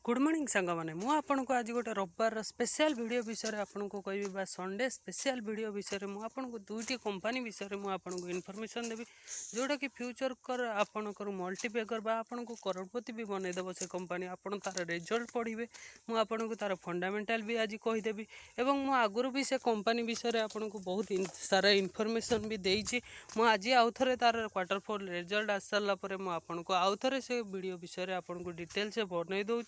Good morning सांग मैंने मुझे आज गोटे रविवार स्पेशल वीडियो विषय आपको कहबी संडे स्पेशल वीडियो विषय मुझे दुईटी कंपनी विषय मुझे इनफॉरमेशन देवी जोटा कि फ्यूचर कर आपणकर मल्टीपेकर आपन को करोड़पति भी बनईदेव से कंपनी आपड़ तार रिजल्ट पढ़े मुझे तार फंडामेंटाल भी आज कहीदेवी एवं मु आगुरी भी से कंपनी विषय आपको बहुत सारा इनफॉरमेशन भी देती आज आउ थे तार क्वार्टर 4 रिजल्ट आस सारापर मुझे आउ थे से वीडियो विषय आपको डिटेल से बनई दूँ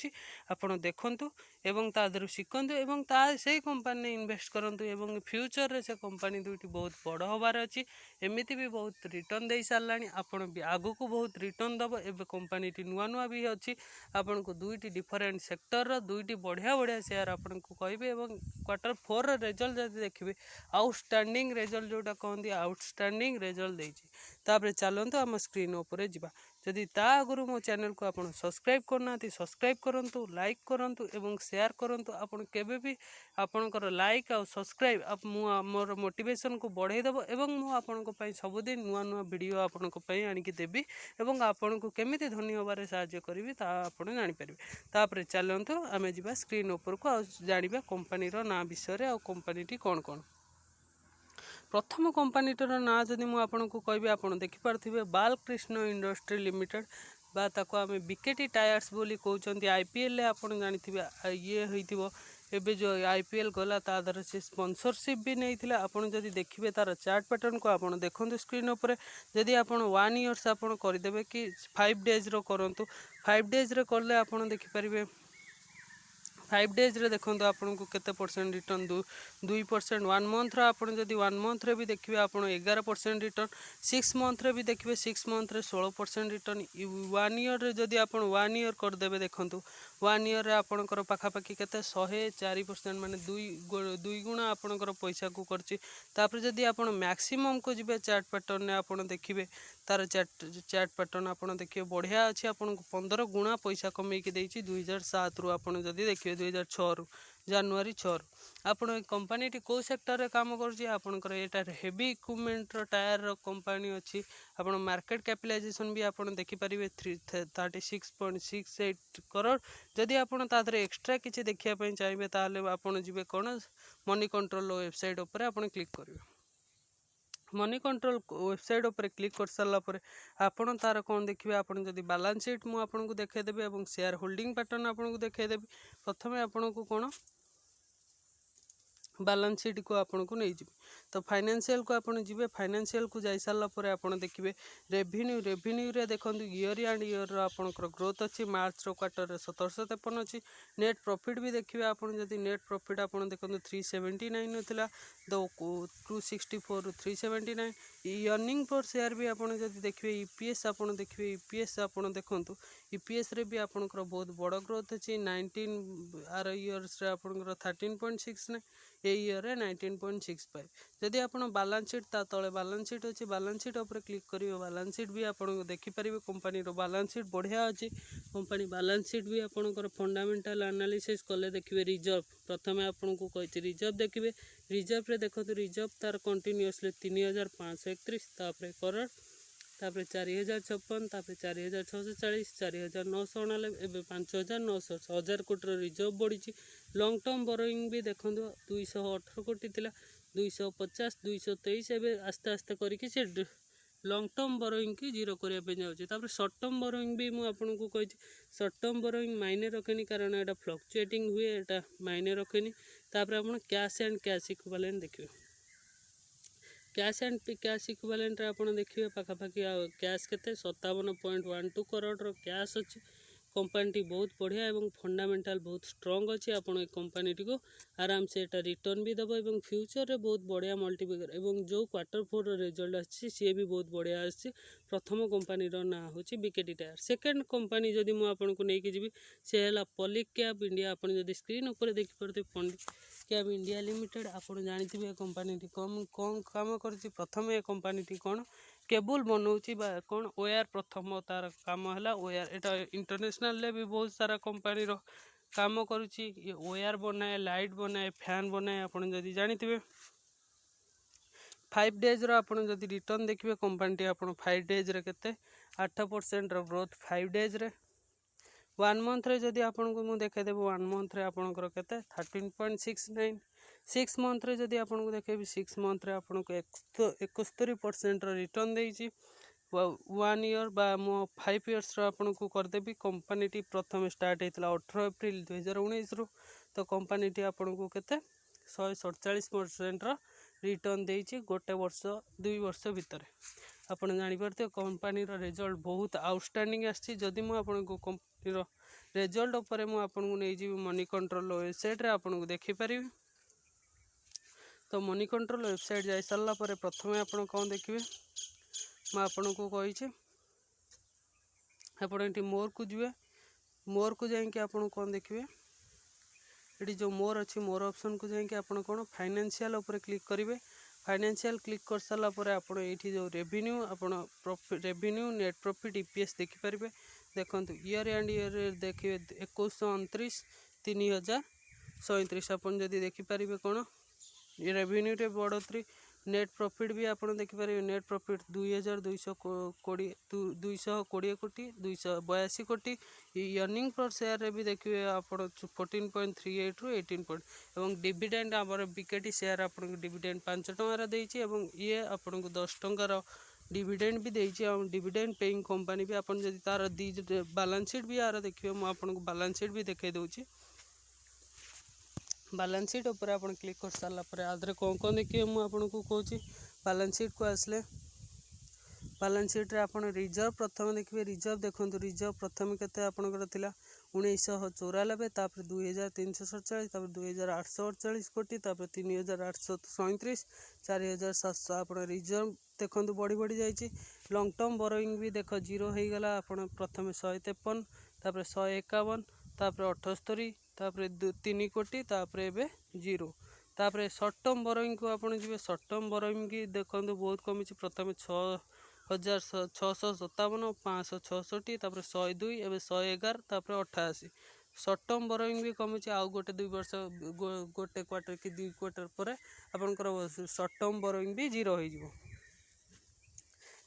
आपण देखंतु एवं ता देहरु शिखंतु एवं ता से कंपनी इन्वेस्ट करंतु एवं फ्यूचर रे से कंपनी दुईटी बहुत बड़ होबार अछि एमिति भी बहुत रिटर्न दे सारलानी आपण भी आगु को बहुत रिटर्न दब एबे कंपनी टी नुआ नुआ भी अछि आपण को दुईटी डिफरेंट सेक्टर रो दुईटी बढ़िया बढ़िया शेयर आपण को कहबे एवं क्वार्टर 4 रो रिजल्ट जदि देखिबे आउटस्टैंडिंग रिजल्ट जोटा कहंदी आउटस्टैंडिंग रिजल्ट देछि तापर चलंतु हम स्क्रीन ऊपर जिबा जदि ता आगु मो चैनल को आपण सब्सक्राइब करना सब्सक्राइब करंतु लाइक करंतु एवं शेयर करंतु आपण केबे भी आपणकर लाइक आ सब्सक्राइब मोर मोटिवेशन को बढ़ाई देव एवं मु आपण को पई सबुदिन नुआ नुआ वीडियो आपण को पई आनी की देबी एवं आपण को केमिति धनी होबारे सहाय्य करिवि ता आपण जानि परिबे तापर चलंतु आमे जिबा स्क्रीन ऊपर को आ जानिबा कंपनी रो ना विषय रे आ कंपनी टी कोन कोन प्रथम कंपनीटर ना जदि मुझे कहबी आप देखिपे बालकृष्ण इंडस्ट्री लिमिटेड बा ताको आमे बिकेटी टायर्स बोली कहते आईपीएल आप जानी ये होइथिबो एबे जो आईपीएल गला ता दर से स्पॉन्सरशिप भी नहीं आपन जदि देखिबे तार चार्ट पैटर्न को आप देखते स्क्रीन उपर जदि आप 1 इयर्स आप करदेबे कि 5 डेज रो करंतु 5 डेज रे करले आप देखिपारे 5 डेज रे देखो आपन को केते परसेंट रिटर्न 2% 1 मंथ रो आपन जदि 1 मंथ रे भी देखिबे आपन 11% रिटर्न 6 मंथ रे भी देखिबे 6 मंथ रे 16% रिटर्न 1 ईयर रे जदि आपन 1 ईयर कर देबे देखंतु 1 ईयर रे आपनकर पाखा पाखी केते 104% माने दुई गुणा आपनकर पैसा को करची तापर जदि आपन मैक्सिमम को जिबे चार्ट पैटर्न ने आपन देखिबे तार चार्ट पैटर्न आपन देखिबे बढ़िया अछि आपन को 15 गुणा पैसा कमे के देछि 2007 रु आपन जदि देखिबे 2006 रु जनवरी 6 रु आपन कंपनी टी को सेक्टर रे काम करछि आपनकर एटा हेवी इक्विपमेंट रो टायर रो कंपनी अछि आपन मार्केट कैपिटलाइजेशन भी आपन देखि परिबे 36.68 करोड़ जदि आपन तादरे एक्स्ट्रा किछि देखिया पय चाहिबे ताले आपन जिबे कोन मनी कंट्रोल वेबसाइट ऊपर आपन क्लिक करिवे मनी कंट्रोल वेबसाइट ऊपर क्लिक कर सारा पर आपन तार कौन देखिए आपन जदि बैलेंस शीट मु आपन को देखेदेबी एवं शेयर होल्डिंग पैटर्न आपन को देखेदेबी प्रथमे आपन को कौन बैलेंस शीट को आपन को नहीं जीबे तो फाइनेंशियल को आपन जीबे फाइनेंशियल को जाई सारा पर आपन देखिबे रेवेन्यू रे देखंतु ईयर एंड ईयर रो आपनकर ग्रोथ अछि मार्च रो क्वार्टर रे 1753 अछि नेट प्रॉफिट भी देखिबे आपन जदि नेट प्रॉफिट आपन देखंतु 379 नथिला दो 264 379 अर्निंग पर शेयर भी आपन जदि देखिबे ईपीएस आपन देखिबे ईपीएस आपन देखंतु ईपीएस रे भी आपनकर बहुत बड़ ग्रोथ अछि 19 आर इयर्स रे आपनकर 13.69 ए ईयर रे 19.65 जदि आपन बैलेंस शीट ता तले बैलेंस शीट अछि बैलेंस शीट ऊपर क्लिक करिवे बैलेंस शीट भी आपन देखि परिबे कंपनी रो बैलेंस शीट बढ़िया अछि कंपनी बैलेंस शीट भी आपनकर फंडामेंटल एनालिसिस कले देखिबे रिजर्व प्रथमे आपन को कहिति रिजर्व देखिबे रिजर्व रे देखतो रिजर्व तार कंटीन्यूअसली 3531 तापर करोड़ तापर 4056 तापर 4640 4999 एबे 5900 1000 कोटी रिजर्व बढ़ी लॉन्ग टर्म बोरोइंग भी देखो 218 कोटी थिला 250 223 एबे आस्ते आस्ते करके से लॉन्ग टर्म बोरोइंग की जीरो करिया पे जाउची तापर शॉर्ट टर्म बोरोइंग भी मु आपन को कहि शॉर्ट टर्म बोरोइंग मायने रखेनी कारण एटा फ्लक्चुएटिंग हुए एटा मायने रखेनी तापर आपन कैश एंड कैश इक्विवेलेंट देखियो कैश एंड कैश इक्विवेलेंट रे आपन देखिए पाखा पाखी कैश केते 57.12 करोड़ रो कैश अछि कंपनी टी बहुत बढ़िया एवं फंडामेंटल बहुत स्ट्रांग अच्छे आपन ए कंपनी टी को आराम से एटा रिटर्न भी दबो एवं फ्यूचर रे बहुत बढ़िया मल्टीप्लिकेटर एवं जो क्वार्टर 4 रो रिजल्ट आछि से भी बहुत बढ़िया आछि प्रथम कंपनी रो ना होछि बिकेटी टायर सेकंड कंपनी जदि मु आपन को नै के जिबी से हला पॉलीकैप इंडिया आपन जदि स्क्रीन ऊपर देखि परते पॉलीकैप इंडिया लिमिटेड आपन जानिथिबे कंपनी टी कम काम करछि प्रथम ए कंपनी टी कोन केबल बनाऊँगी कौन ओयार प्रथम तार काम है ओयार एटा इंटरनेशनल ले भी बहुत सारा कंपनी रो काम करुच्ची ये ओयार बनाए लाइट बनाए फैन बनाए आपन जदि जानिथिबे 5 डेज रो आपन जदि रिटर्न देखिबे कंपनी टी आपन 5 डेज रे केते 8% रो ग्रोथ 5 डेज रे वन मंथ रे जदि आपको मुझे देखेदेवी वन मंथ रे आपणकर केते 13.69 6 मंथ रे जदि आपको देखेबी 6 मंथ रे आपको 71% रिटर्न देइछि 1 ईयर बा मो 5 इयर्स आपको करदेवी कंपनी टी प्रथम स्टार्ट होता 18 एप्रिल 2019 रु तो कंपनी टी आपको केते 147% रिटर्न देइछि गोटे वर्ष 2 वर्ष भितर आप जापर कंपनी रिजल्ट बहुत आउटस्टैंडिंग आसी जदि मुझे कंपनी रिजल्ट उपर मुझे नहीं मनी कंट्रोल वेबसाइट आपको देखिपारि तो मनी कंट्रोल वेबसाइट जाई सारा पर प्रथम आप कौन देखिए मुझे कही आप मोर को जी मोर को जाकि आप कौन देखिए ये जो मोर अच्छी मोर ऑप्शन को जाकि आप कौन फाइनेंशियल उपर क्लिक करेंगे फाइनेंशियल क्लिक कर सारा पर आप जो रेवेन्यू आप रेवेन्यू नेट प्रॉफिट ईपीएस देखिपारे देखो ईयर एंड ईयर देखिए 2129 3037 आप देखिपारे कौन रेवेन्यू रे बढ़ोतरी नेट प्रॉफिट भी आप देखिपारे नेट प्रॉफिट 2220 कोटी 282 कोटी अर्निंग पर शेयर रे भी देखिए आप 14.38 रु 18 पॉइंट एवं डिविडेंड आमर बीकेटी शेयर आपको डिविडेंड 5 टंकार देइछि एवं ये आपको 10 टंकार डिविडेंड भी देइछि और डिविडेंड पेइंग कंपनी भी आपन जदि तार दी बैलेंस शीट भी यार देखिए मु आपको बैलेंस शीट भी देखे दूची बैलेंस शीट उपर आप क्लिक कर सारा पर आदरे कौन कौन देखिए मुझे आपको कहूँ बैलेंस शीट को आसले बैलेंस शीट रे आप रिजर्व प्रथम देखिए रिजर्व देखो रिजर्व प्रथम केते आपनकर थिला 1994 तापर 2347 तापर 2848 कोटी तापर 3837 4700 आप रिजर्व देखो बढ़ी बढ़ी जाइए लॉन्ग टर्म बोरोइंग भी देख जीरो हो गला आप प्रथम 153 तापर 151 तापर 78 तापर 3 कोटी तापर एबे जीरो तापर सर्ट टर्म बोरोइंग को आप जी सर्ट टर्म बोरोइंग की देखो बहुत कमी प्रथम 6657 566 तापर 102 एवं 111 तापर 88 सर्ट टर्म बोरोइंग भी कमी आउ गोटे 2 वर्ष गोटे क्वार्टर कि 2 क्वार्टर पर आपंकर सर्ट टर्म बोरोइंग भी जीरो हो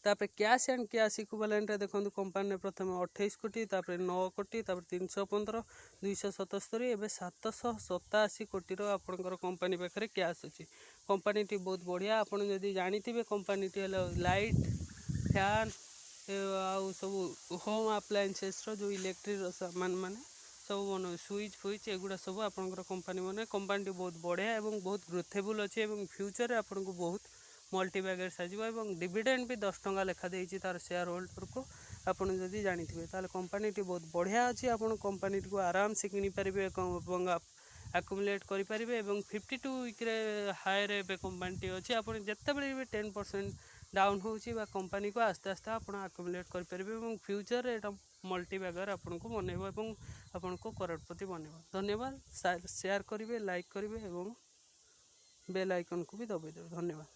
तापर कैश एंड कैश इक्विवेलेंट देखो कंपनी प्रथम 28 कोटी तापर 9 कोटी तापर 315 277 एवं 787 कोटी आपंकर कंपनी पाखे कैश अच्छी कंपनी टी बहुत बढ़िया आप जानी कंपनी टी लाइट फैन आउ सब होम अप्लायंसेस जो इलेक्ट्रिक सामान मान सब मन स्विच फुइच एगुड़ा सब आपंकर कंपनी मैंने कंपनी बहुत बढ़िया और बहुत ग्रोथेबल अच्छी और फ्यूचर आपको बहुत मल्टीबैगर साजिव डिविडेंड भी 10 टंका लेखा देइछि तार शेयर होल्डर को आपन जदि जानिथिबे ताले कंपनी टी बहुत बढ़िया अच्छी आपन कंपनी को आराम से किनि परिबे एवं आकुमुलेट करि परिबे एवं 52 वीक रे हाई रे कंपनी टी अछि आपन जत्ते बेले भी 10% डाउन होउछि बा कंपनी को आस्ते आस्ते आपन आकुमुलेट करि परिबे एवं फ्यूचर रे एटा मल्टीबैगर आपन को बनेबो एवं आपन को करोड़पति बनेबो। धन्यवाद शेयर करिवे लाइक करिवे एवं बेल आइकन को भी दबाइ देबे। धन्यवाद।